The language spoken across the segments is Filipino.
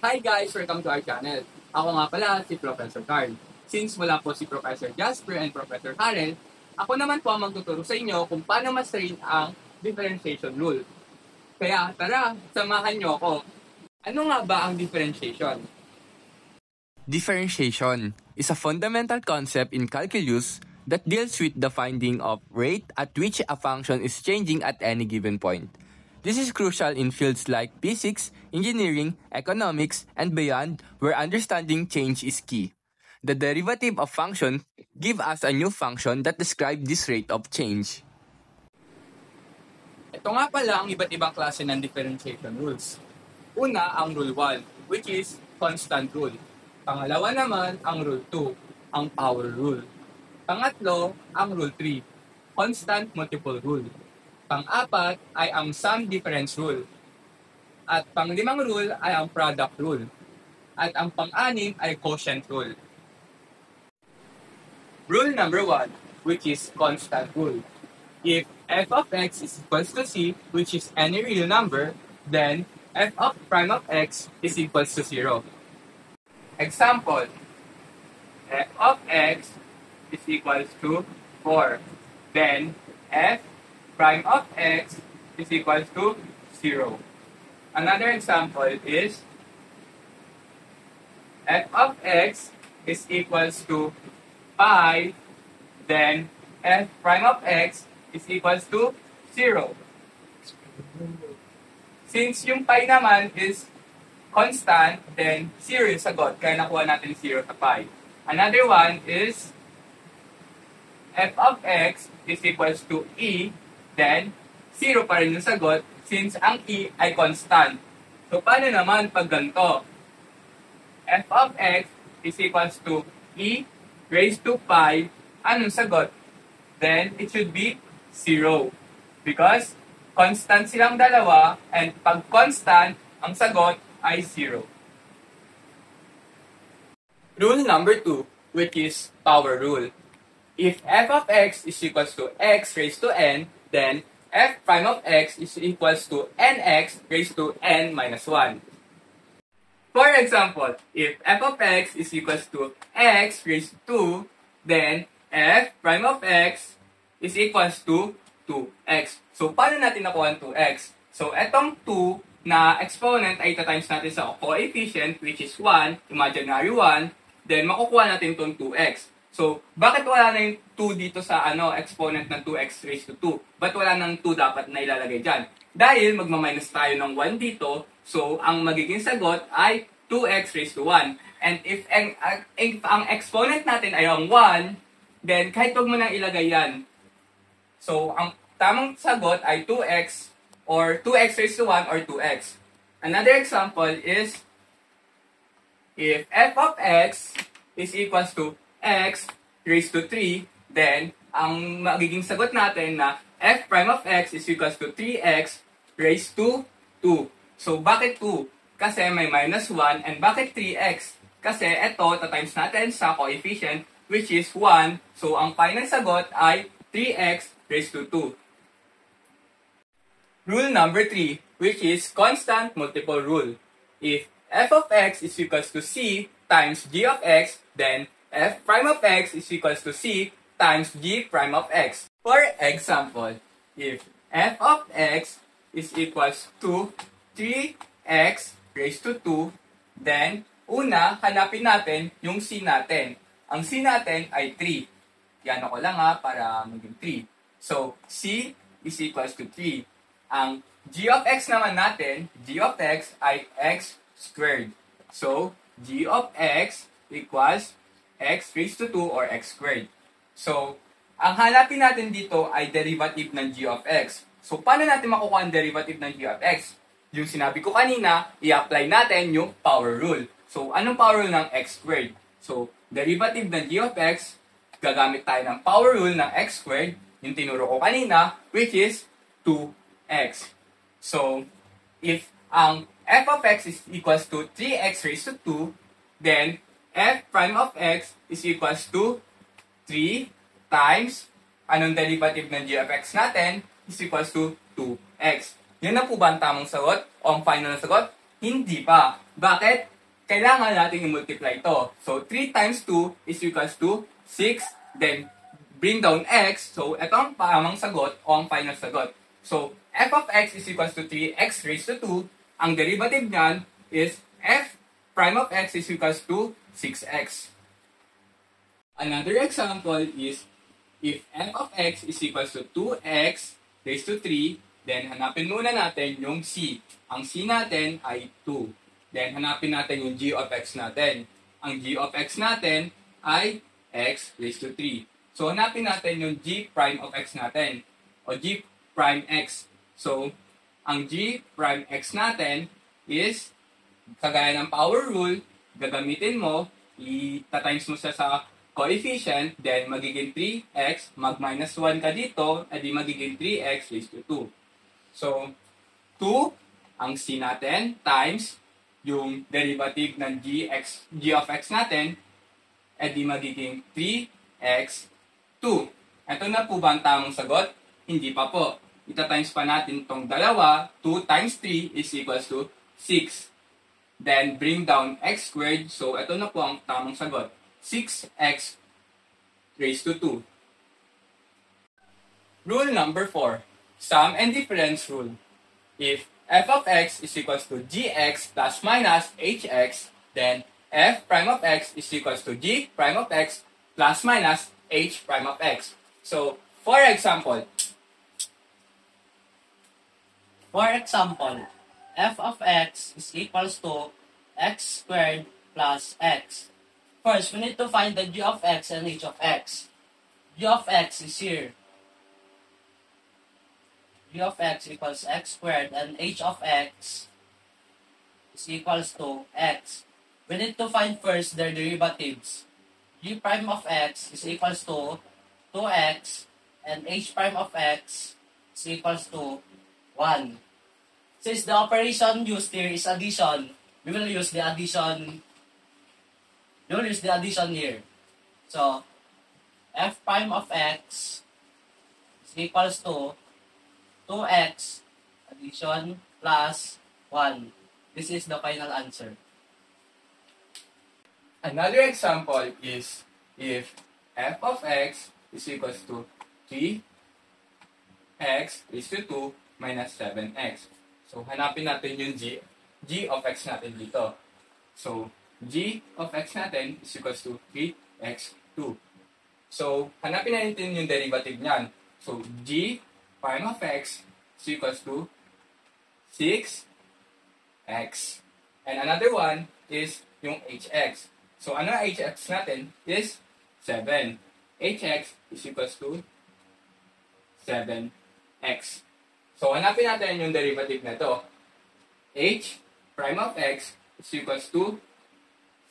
Hi guys! Welcome to our channel. Ako nga pala si Professor Carl. Since wala po si Professor Jasper and Professor Harel, ako naman po ang magtuturo sa inyo kung paano mastrain ang differentiation rule. Kaya tara, samahan niyo ako. Ano nga ba ang differentiation? Differentiation is a fundamental concept in calculus that deals with the finding of rate at which a function is changing at any given point. This is crucial in fields like physics, engineering, economics, and beyond, where understanding change is key. The derivative of function give us a new function that describe this rate of change. Ito nga pala ang iba't ibang klase ng differentiation rules. Una, ang rule 1, which is constant rule. Pangalawa naman, ang rule 2, ang power rule. Pangatlo, ang rule 3, constant multiple rule. Pang-apat ay ang sum difference rule. At pang-limang rule ay ang product rule. At ang pang-anim ay quotient rule. Rule number 1, which is constant rule. If f of x is equals to c, which is any real number, then f of prime of x is equals to 0. Example, f of x is equals to 4. Then f prime of x is equals to 0. Another example is f of x is equals to pi, then f prime of x is equals to 0. Since yung pi naman is constant, then 0 yung sagot, kaya nakuha natin 0 sa pi. Another one is f of x is equals to e, then 0 pa rin yung sagot since ang e ay constant. So, paano naman pag ganito? F of x is equals to e raised to pi, anong sagot? Then, it should be 0. Because constant silang dalawa, and pag constant, ang sagot ay 0. Rule number 2, which is power rule. If f of x is equals to x raised to n, then f prime of x is equals to nx raised to n minus 1. For example, if f of x is equals to x raised to 2, then f prime of x is equals to 2x. So, paano natin nakuha ang 2x? So, etong 2 na exponent ay ita-times natin sa coefficient, which is 1, imaginary 1, then makukuha natin itong 2x. So, bakit wala na yung 2 dito sa exponent ng 2x raised to 2? Ba't wala ng 2 dapat na ilalagay dyan? Dahil magmaminus tayo ng 1 dito, so ang magiging sagot ay 2x raised to 1. And if ang exponent natin ay ang 1, then kahit huwag mo nang ilagay yan. So, ang tamang sagot ay 2x or 2x raised to 1 or 2x. Another example is if f of x is equals to x raised to 3, then ang magiging sagot natin na f prime of x is equals to 3x raised to 2. So, bakit 2? Kasi may minus 1. And bakit 3x? Kasi ito, times natin sa coefficient, which is 1. So, ang final sagot ay 3x raised to 2. Rule number 3, which is constant multiple rule. If f of x is equals to c times g of x, then f prime of x is equals to c times g prime of x. For example, if f of x is equals to 3x raised to 2, then una, hanapin natin yung c natin. Ang c natin ay 3. Yan ako lang para maging 3. So, c is equals to 3. Ang g of x naman natin, g of x ay x squared. So, g of x equals x raised to 2 or x squared. So, ang hanapin natin dito ay derivative ng g of x. So, paano natin makukuha ang derivative ng g of x? Yung sinabi ko kanina, i-apply natin yung power rule. So, anong power rule ng x squared? So, derivative ng g of x, gagamit tayo ng power rule ng x squared, yung tinuro ko kanina, which is 2x. So, if ang f of x is equals to 3x raised to 2, then f prime of x is equals to 3 times, anong derivative ng g of x natin, is equals to 2x. Yan na po ba ang tamang sagot? O ang final na sagot? Hindi pa. Bakit? kailangan natin i-multiply ito. So, 3 times 2 is equals to 6. Then, bring down x. So, ito ang tamang sagot o ang final sagot. So, f of x is equals to 3x raised to 2. Ang derivative niyan is f prime of x is equals to 6x. Another example is if f of x is equals to 2x raised to 3, then hanapin muna natin yung c. Ang c natin ay 2. Then hanapin natin yung g of x natin. Ang g of x natin ay x raised to 3. So hanapin natin yung g prime of x natin o g prime x. So ang g prime x natin is kagaya ng power rule, gagamitin mo, i-times mo siya sa coefficient, then magiging 3x, mag-minus 1 ka dito, edi magiging 3x raised to 2. So, 2, ang c natin, times yung derivative ng g of x natin, edi magiging 3x 2. Ito na po ba ang tamang sagot? Hindi pa po. Ita-times pa natin itong dalawa, 2 times 3 is equals to 6. Then, bring down x squared. So, ito na po ang tamang sagot. 6x raised to 2. Rule number 4. Sum and difference rule. If f of x is equals to gx plus minus hx, then f prime of x is equals to g prime of x plus minus h prime of x. So, for example, f of x is equals to x squared plus x. First, we need to find the g of x and h of x. G of x is here. G of x equals x squared and h of x is equals to x. We need to find first their derivatives. G prime of x is equals to 2x and h prime of x is equals to 1. Since the operation used here is addition, we will use the addition here. So, f prime of x is equals to 2x addition plus 1. This is the final answer. another example is if f of x is equals to 3x raised to 2 minus 7x. So, hanapin natin yung g of x natin dito. So, g of x natin is equals to 3x2. So, hanapin natin yung derivative niyan. So, g prime of x is equals to 6x. And another one is yung hx. So, ano ang hx natin is 7. hx is equals to 7x. So, hanapin natin yung derivative na ito. H prime of x is equals to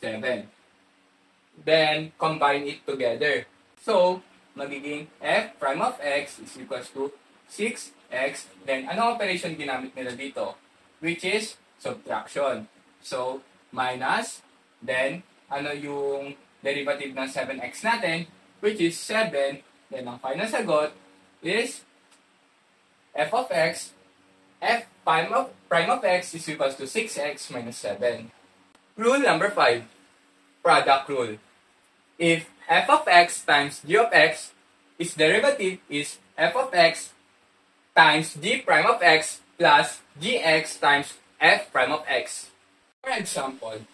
7. Then, combine it together. So, magiging f prime of x is equals to 6x. Then, anong operation ginamit nila dito? Which is subtraction. So, minus, then, ano yung derivative ng 7x natin? Which is 7. Then, ang final sagot is f of x, f prime of x is equals to 6x minus 7. Rule number 5, product rule. If f of x times g of x, its derivative is f of x times g prime of x plus gx times f prime of x. For example,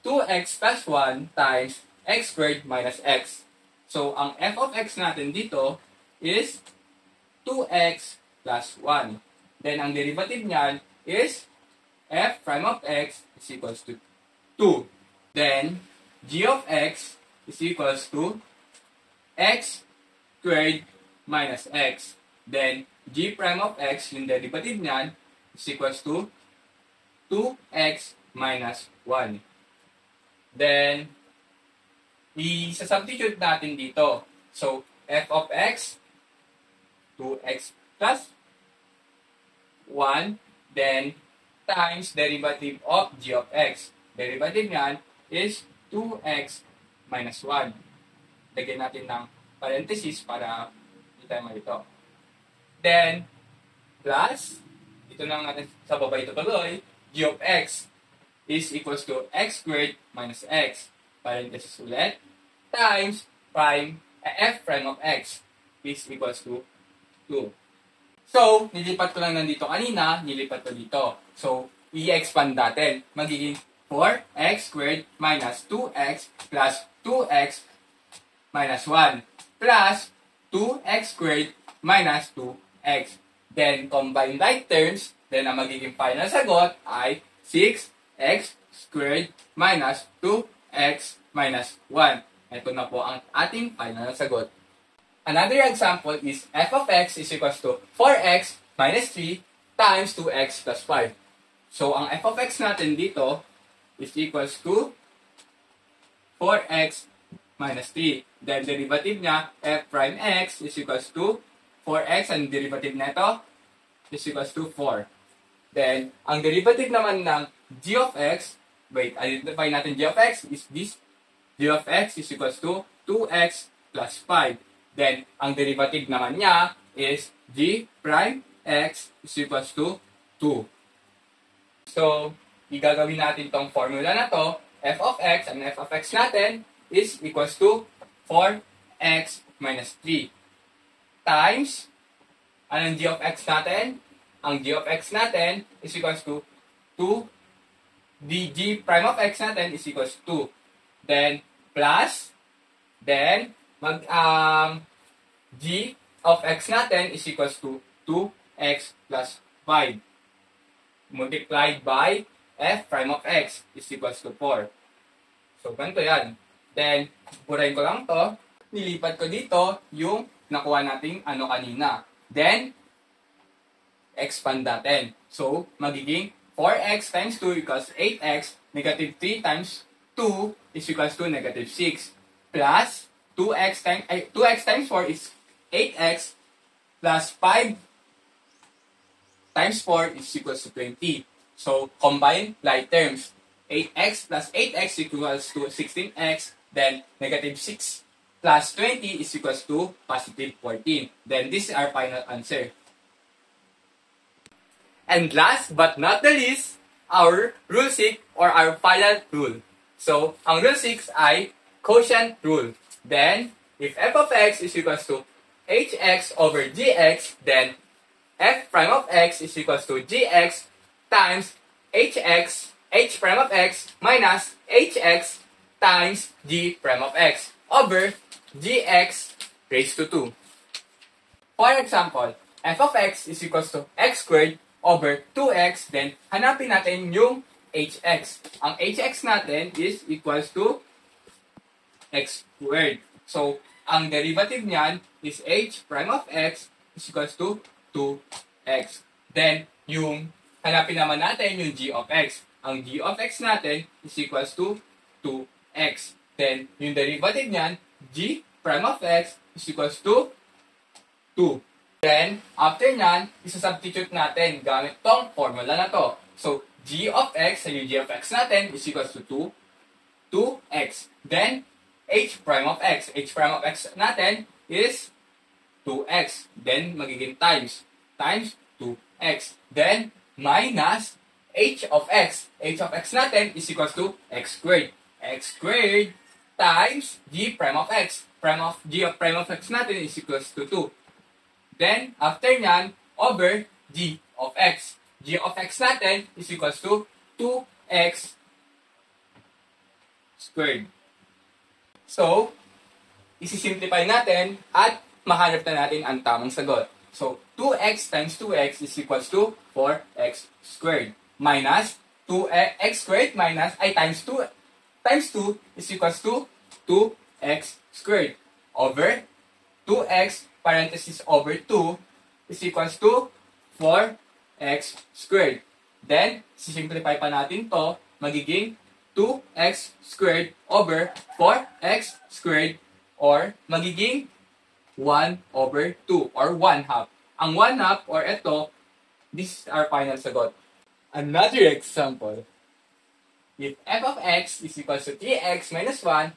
2x plus 1 times x squared minus x. So, ang f of x natin dito is 2x plus 1. Then, ang derivative niyan is f prime of x is equals to 2. Then, g of x is equals to x squared minus x. Then, g prime of x, yung derivative niyan, is equals to 2x minus 1. Then, i-substitute natin dito. So, f of x, 2x plus 1, then times derivative of g of x. Derivative niyan is 2x minus 1. Lagyan natin ng parenthesis para hindi tayo malito. Then, plus, ito na natin sa baba ito tuloy, g of x. is equals to x squared minus x. Parenthesis ulit. Times prime f prime of x is equals to 2. So, nilipat ko lang nandito kanina, nilipat ko dito. So, i-expand natin. Magiging 4x squared minus 2x plus 2x minus 1 plus 2x squared minus 2x. Then, combine like terms, then ang magiging final sagot ay 6x squared minus 2x minus 1. Ito na po ang ating final sagot. Another example is f of x is equals to 4x minus 3 times 2x plus 5. So, ang f of x natin dito is equals to 4x minus 3. Then, derivative niya, f prime x is equals to 4x, and derivative nito is equals to 4. Then, ang derivative naman ng g of x, identify natin g of x is this. G of x is equals to 2x plus 5. Then, ang derivative naman niya is g prime x is equals to 2. So, igagawin natin tong formula na to. F of x, and f of x natin is equals to 4x minus 3 times, anong g of x natin? Ang g of x natin is equals to 2. The g prime of x natin is equals to 2. Then, plus, then, g of x natin is equals to 2x plus 5 multiplied by f prime of x is equals to 4. So, ganito yan. Then, burahin ko lang to. Nilipat ko dito yung nakuha nating ano kanina. Then, expand natin. So, magiging 4x times 2 equals 8x. Negative 3 times 2 is equals to negative 6. Plus, 2x times 4 is 8x plus 5 times 4 is equals to 20. So, combine like terms. 8x plus 8x equals to 16x. Then, negative 6 plus 20 is equals to positive 14. Then, this is our final answer. And last but not the least, our rule 6 or our final rule. So, ang rule 6 ay quotient rule. Then, if f of x is equals to hx over gx, then f prime of x is equals to gx times h prime of x minus hx times g prime of x over gx raised to 2. For example, f of x is equals to x squared over 2x, then hanapin natin yung hx. Ang hx natin is equals to x squared. So, ang derivative niyan is h prime of x is equals to 2x. Then, yung hanapin naman natin yung g of x. Ang g of x natin is equals to 2x. Then, yung derivative niyan, g prime of x is equals to 2. Then, after nyan, isa-substitute natin gamit tong formula na to. So, g of x, yung g of x natin is equals to 2x. Then, h prime of x. H prime of x natin is 2x. Then, magiging times 2x. Then, minus h of x. H of x natin is equals to x squared. X squared times g prime of x. G of prime of x natin is equals to 2. Then, after nyan, over g of x. G of x natin is equals to 2x squared. So, isi-simplify natin at mahanap na natin ang tamang sagot. So, 2x times 2x is equals to 4x squared. Minus 2x squared minus, times 2 is equals to 2x squared. Over 2x parenthesis over 2 is equals to 4x squared. Then, sisimplify pa natin to, magiging 2x squared over 4x squared or magiging 1 over 2 or 1 half. Ang 1 half or ito, this is our final sagot. Another example. If f of x is equals to 3x minus 1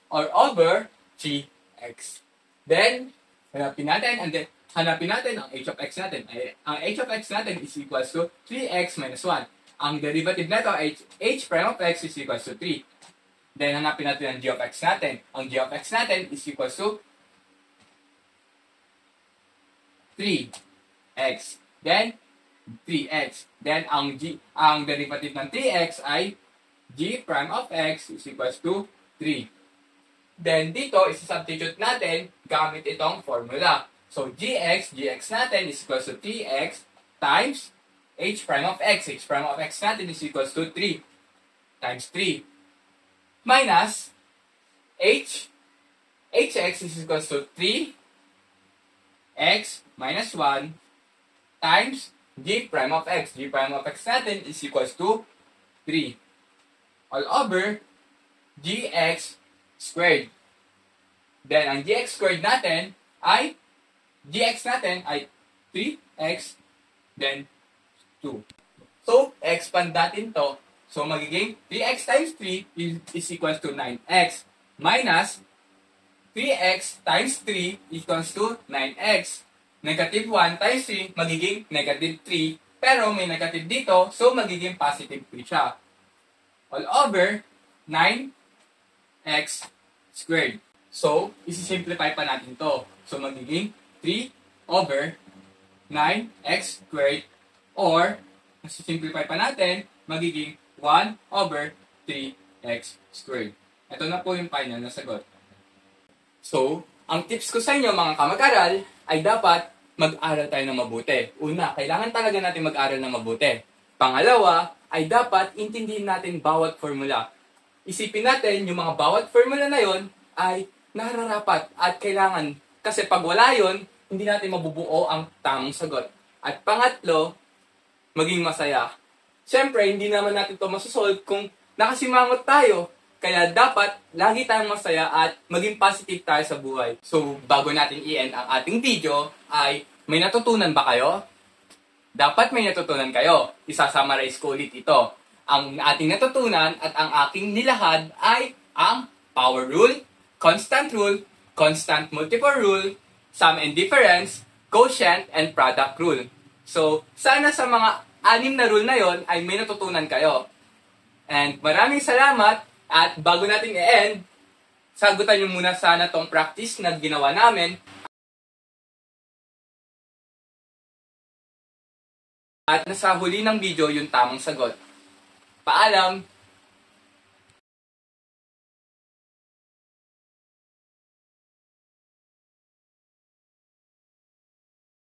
or over 3x. Then, hanapin natin ang h of x natin. Ang h of x natin is equals to 3x minus 1. ang derivative nito ay h prime of x is equals to 3. Then, hanapin natin ang g of x natin. Ang g of x natin is equals to 3x. Then, 3x. Then, ang derivative ng 3x ay g prime of x is equals to 3. Then, dito, isi-substitute natin gamit itong formula. So, gx natin is equals to 3x times h prime of x. H prime of x natin is equals to 3 times 3 minus hx is equals to 3x minus 1 times g prime of x. G prime of x natin is equals to 3 all over gx squared. Then, ang gx squared natin ay 3x, then 2. So, expand natin to. So, magiging 3x times 3 is equals to 9x. Minus 3x times 3 equals to 9x. Negative 1 times 3, magiging negative 3. Pero may negative dito, so magiging positive 3 siya. All over 9x squared. So, isi-simplify pa natin to. So, magiging 3 over 9x squared or, isi-simplify pa natin, magiging 1 over 3x squared. Ito na po yung final na sagot. So, ang tips ko sa inyo mga kamag-aral ay dapat mag-aral tayo ng mabuti. Una, kailangan talaga natin mag-aral ng mabuti. Pangalawa, ay dapat intindihin natin bawat formula. Isipin natin yung mga bawat formula na yon ay nararapat at kailangan. Kasi pag wala yon, hindi natin mabubuo ang tamang sagot. At pangatlo, maging masaya. Siyempre, hindi naman natin ito masasolve kung nakasimangot tayo. Kaya dapat lagi tayong masaya at maging positive tayo sa buhay. So, bago natin i-end ang ating video, ay may natutunan ba kayo? Dapat may natutunan kayo. Isa-summarize ko ulit ito. Ang ating natutunan at ang aking nilahad ay ang power rule, constant multiple rule, sum and difference, quotient, and product rule. So, sana sa mga 6 na rule na yon ay may natutunan kayo. And maraming salamat at bago natin i-end, sagutan nyo muna sana tong practice na ginawa namin. At nasa huli ng video yung tamang sagot. Paalam!